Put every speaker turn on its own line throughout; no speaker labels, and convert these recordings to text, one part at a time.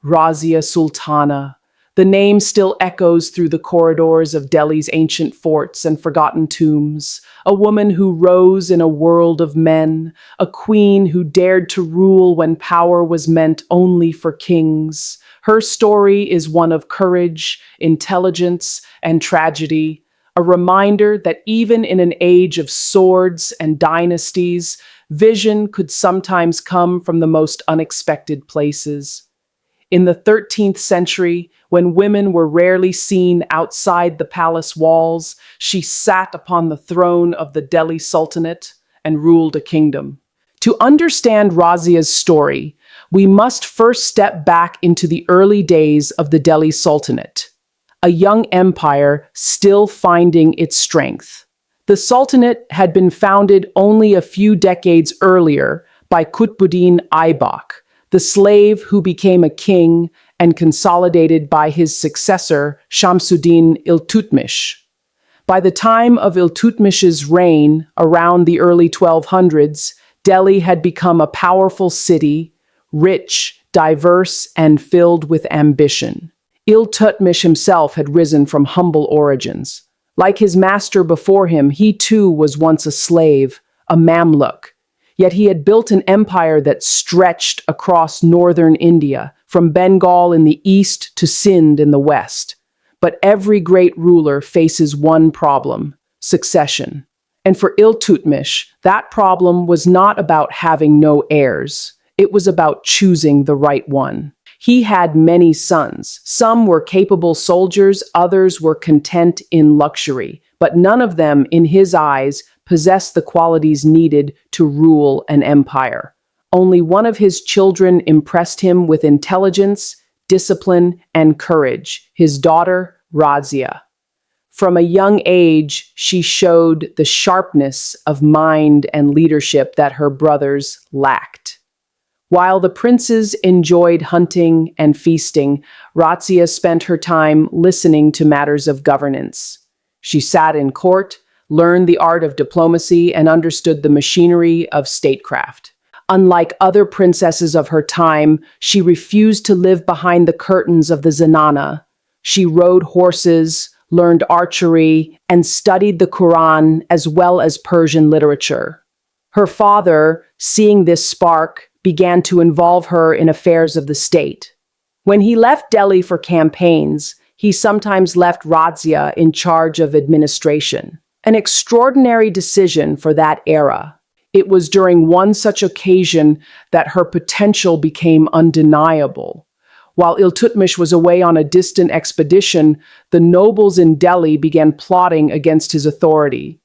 Razia Sultana. The name still echoes through the corridors of Delhi's ancient forts and forgotten tombs. A woman who rose in a world of men, a queen who dared to rule when power was meant only for kings. Her story is one of courage, intelligence, and tragedy, a reminder that even in an age of swords and dynasties, vision could sometimes come from the most unexpected places. In the 13th century, when women were rarely seen outside the palace walls, she sat upon the throne of the Delhi Sultanate and ruled a kingdom. To understand Razia's story, we must first step back into the early days of the Delhi Sultanate, a young empire still finding its strength. The Sultanate had been founded only a few decades earlier by Qutbuddin Aibak, the slave who became a king and consolidated by his successor, Shamsuddin Iltutmish. By the time of Iltutmish's reign, around the early 1200s, Delhi had become a powerful city, rich, diverse, and filled with ambition. Iltutmish himself had risen from humble origins. Like his master before him, he too was once a slave, a Mamluk. Yet he had built an empire that stretched across northern India, from Bengal in the east to Sindh in the west. But every great ruler faces one problem: succession. And for Iltutmish, that problem was not about having no heirs. It was about choosing the right one. He had many sons. Some were capable soldiers, others were content in luxury. But none of them, in his eyes, possessed the qualities needed to rule an empire. Only one of his children impressed him with intelligence, discipline, and courage: his daughter, Razia. From a young age, she showed the sharpness of mind and leadership that her brothers lacked. While the princes enjoyed hunting and feasting, Razia spent her time listening to matters of governance. She sat in court, learned the art of diplomacy, and understood the machinery of statecraft. Unlike other princesses of her time, she refused to live behind the curtains of the zenana. She rode horses, learned archery, and studied the Quran as well as Persian literature. Her father, seeing this spark, began to involve her in affairs of the state. When he left Delhi for campaigns, he sometimes left Razia in charge of administration. An extraordinary decision for that era. It was during one such occasion that her potential became undeniable. While Iltutmish was away on a distant expedition, the nobles in Delhi began plotting against his authority.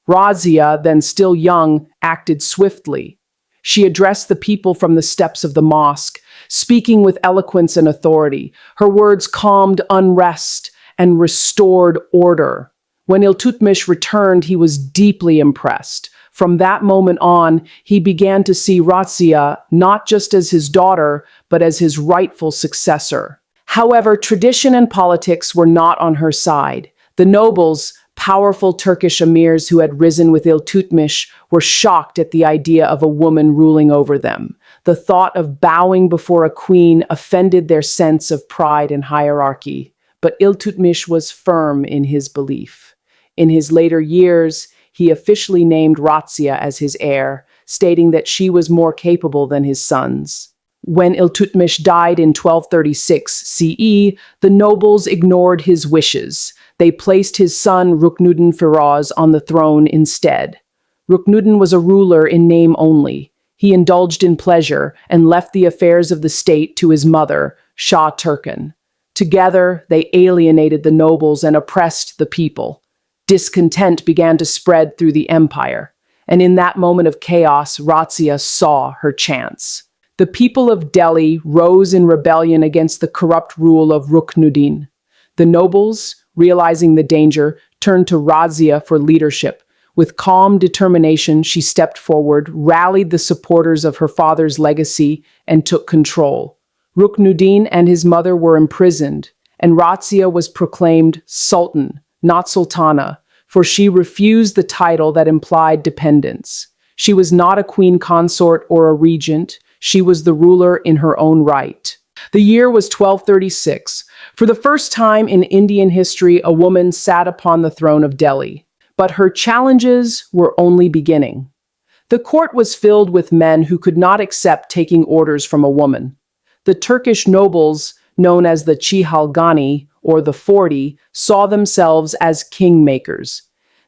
Razia, then still young, acted swiftly. She addressed the people from the steps of the mosque, speaking with eloquence and authority. Her words calmed unrest and restored order. When Iltutmish returned, he was deeply impressed. From that moment on, he began to see Razia not just as his daughter, but as his rightful successor. However, tradition and politics were not on her side. The nobles, powerful Turkish emirs who had risen with Iltutmish, were shocked at the idea of a woman ruling over them. The thought of bowing before a queen offended their sense of pride and hierarchy. But Iltutmish was firm in his belief. In his later years, he officially named Razia as his heir, stating that she was more capable than his sons. When Iltutmish died in 1236 CE, the nobles ignored his wishes. They placed his son Ruknuddin Firoz on the throne instead. Ruknuddin was a ruler in name only. He indulged in pleasure and left the affairs of the state to his mother, Shah Turkan. Together, they alienated the nobles and oppressed the people. Discontent began to spread through the empire, and in that moment of chaos, Razia saw her chance. The people of Delhi rose in rebellion against the corrupt rule of Ruknuddin. The nobles, realizing the danger, turned to Razia for leadership. With calm determination, she stepped forward, rallied the supporters of her father's legacy, and took control. Ruknuddin and his mother were imprisoned, and Razia was proclaimed Sultan, not Sultana, for she refused the title that implied dependence. She was not a queen consort or a regent. She was the ruler in her own right. The year was 1236. For the first time in Indian history, a woman sat upon the throne of Delhi. But her challenges were only beginning. The court was filled with men who could not accept taking orders from a woman. The Turkish nobles, known as the Chihalgani, or the 40, saw themselves as kingmakers.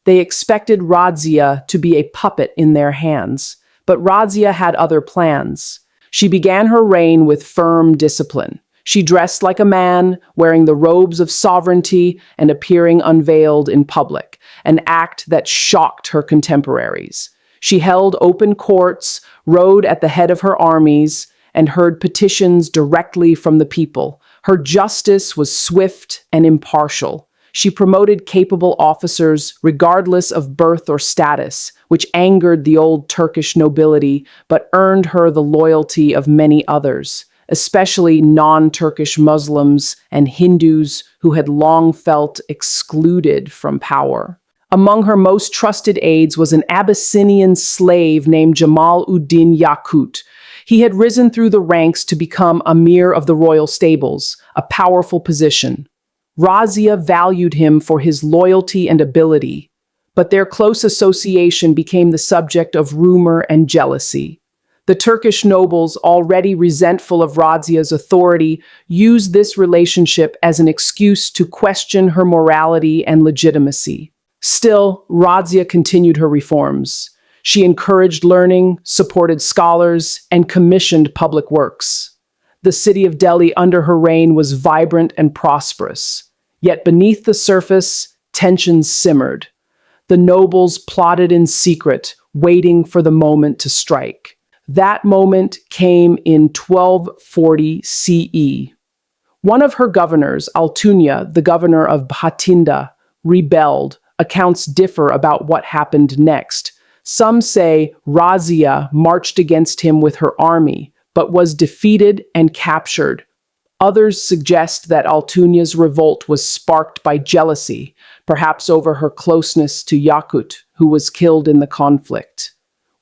They expected Razia to be a puppet in their hands, but Razia had other plans. She began her reign with firm discipline. She dressed like a man, wearing the robes of sovereignty and appearing unveiled in public, an act that shocked her contemporaries. She held open courts, rode at the head of her armies, and heard petitions directly from the people. Her justice was swift and impartial. She promoted capable officers regardless of birth or status, which angered the old Turkish nobility but earned her the loyalty of many others, especially non-Turkish Muslims and Hindus who had long felt excluded from power. Among her most trusted aides was an Abyssinian slave named Jamal-ud-Din Yakut. He had risen through the ranks to become Emir of the royal stables, a powerful position. Razia valued him for his loyalty and ability, but their close association became the subject of rumor and jealousy. The Turkish nobles, already resentful of Razia's authority, used this relationship as an excuse to question her morality and legitimacy. Still, Razia continued her reforms. She encouraged learning, supported scholars, and commissioned public works. The city of Delhi under her reign was vibrant and prosperous. Yet beneath the surface, tensions simmered. The nobles plotted in secret, waiting for the moment to strike. That moment came in 1240 CE. One of her governors, Altunia, the governor of Bhatinda, rebelled. Accounts differ about what happened next. Some say Razia marched against him with her army, but was defeated and captured. Others suggest that Altunia's revolt was sparked by jealousy, perhaps over her closeness to Yakut, who was killed in the conflict.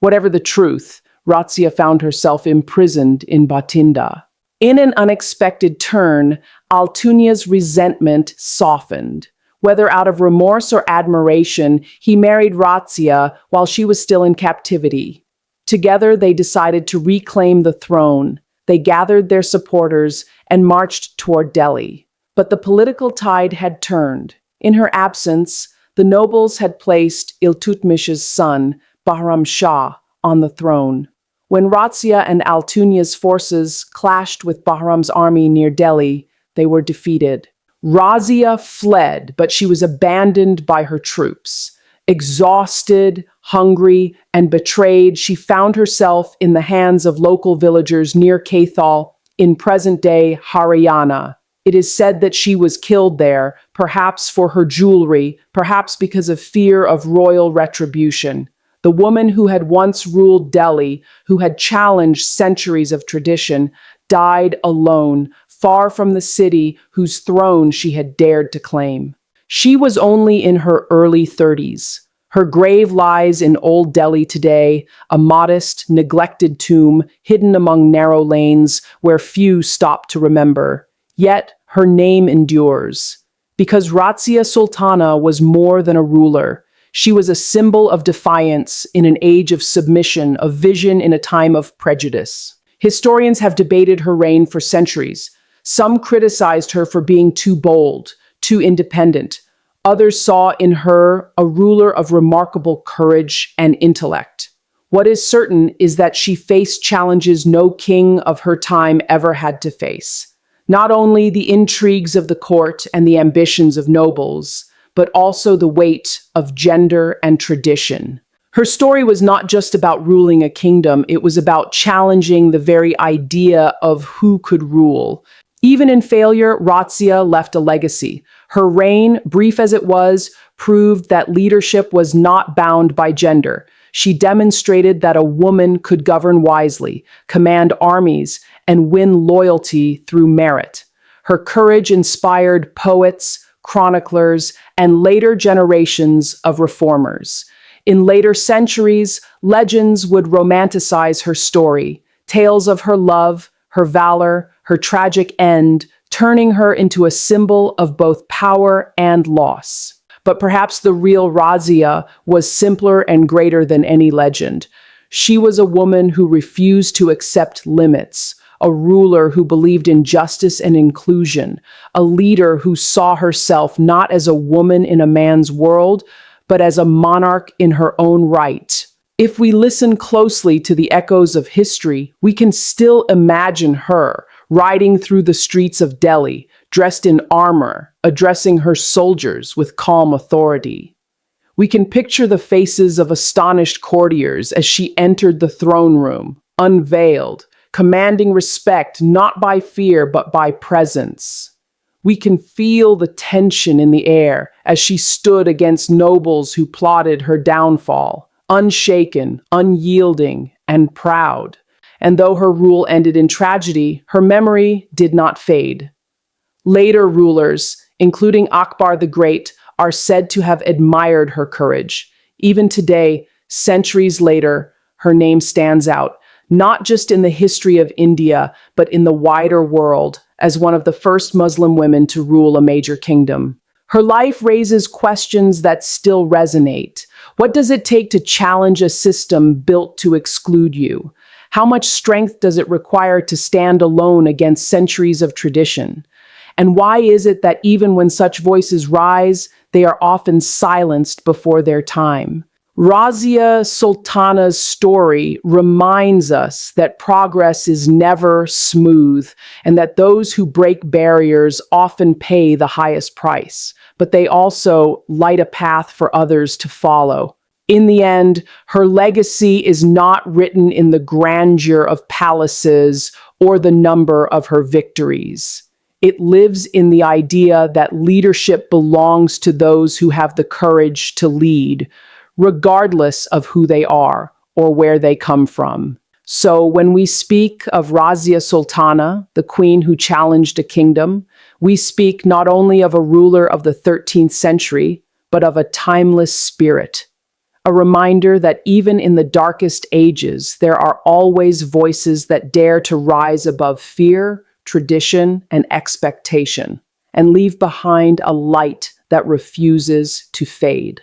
Whatever the truth, Razia found herself imprisoned in Bhatinda. In an unexpected turn, Altunia's resentment softened. Whether out of remorse or admiration, he married Razia while she was still in captivity. Together, they decided to reclaim the throne. They gathered their supporters and marched toward Delhi. But the political tide had turned. In her absence, the nobles had placed Iltutmish's son, Bahram Shah, on the throne. When Razia and Altunia's forces clashed with Bahram's army near Delhi, they were defeated. Razia fled, but she was abandoned by her troops. Exhausted, hungry, and betrayed, she found herself in the hands of local villagers near Kaithal in present-day Haryana. It is said that she was killed there, perhaps for her jewelry, perhaps because of fear of royal retribution. The woman who had once ruled Delhi, who had challenged centuries of tradition, died alone, far from the city whose throne she had dared to claim. She was only in her early 30s. Her grave lies in Old Delhi today, a modest, neglected tomb hidden among narrow lanes where few stop to remember. Yet her name endures. Because Razia Sultana was more than a ruler. She was a symbol of defiance in an age of submission, of vision in a time of prejudice. Historians have debated her reign for centuries. Some criticized her for being too bold, too independent. Others saw in her a ruler of remarkable courage and intellect. What is certain is that she faced challenges no king of her time ever had to face. Not only the intrigues of the court and the ambitions of nobles, but also the weight of gender and tradition. Her story was not just about ruling a kingdom, it was about challenging the very idea of who could rule. Even in failure, Razia left a legacy. Her reign, brief as it was, proved that leadership was not bound by gender. She demonstrated that a woman could govern wisely, command armies, and win loyalty through merit. Her courage inspired poets, chroniclers, and later generations of reformers. In later centuries, legends would romanticize her story, tales of her love, her valor, her tragic end turning her into a symbol of both power and loss. But perhaps the real Razia was simpler and greater than any legend. She was a woman who refused to accept limits, a ruler who believed in justice and inclusion, a leader who saw herself not as a woman in a man's world, but as a monarch in her own right. If we listen closely to the echoes of history, we can still imagine her riding through the streets of Delhi, dressed in armor, addressing her soldiers with calm authority. We can picture the faces of astonished courtiers as she entered the throne room, unveiled, commanding respect not by fear but by presence. We can feel the tension in the air as she stood against nobles who plotted her downfall, unshaken, unyielding, and proud. And though her rule ended in tragedy, her memory did not fade. Later rulers, including Akbar the Great, are said to have admired her courage. Even today, centuries later, her name stands out, not just in the history of India, but in the wider world, as one of the first Muslim women to rule a major kingdom. Her life raises questions that still resonate. What does it take to challenge a system built to exclude you? How much strength does it require to stand alone against centuries of tradition? And why is it that even when such voices rise, they are often silenced before their time? Razia Sultana's story reminds us that progress is never smooth and that those who break barriers often pay the highest price, but they also light a path for others to follow. In the end, her legacy is not written in the grandeur of palaces or the number of her victories. It lives in the idea that leadership belongs to those who have the courage to lead, regardless of who they are or where they come from. So when we speak of Razia Sultana, the queen who challenged a kingdom, we speak not only of a ruler of the 13th century, but of a timeless spirit. A reminder that even in the darkest ages, there are always voices that dare to rise above fear, tradition, and expectation, and leave behind a light that refuses to fade.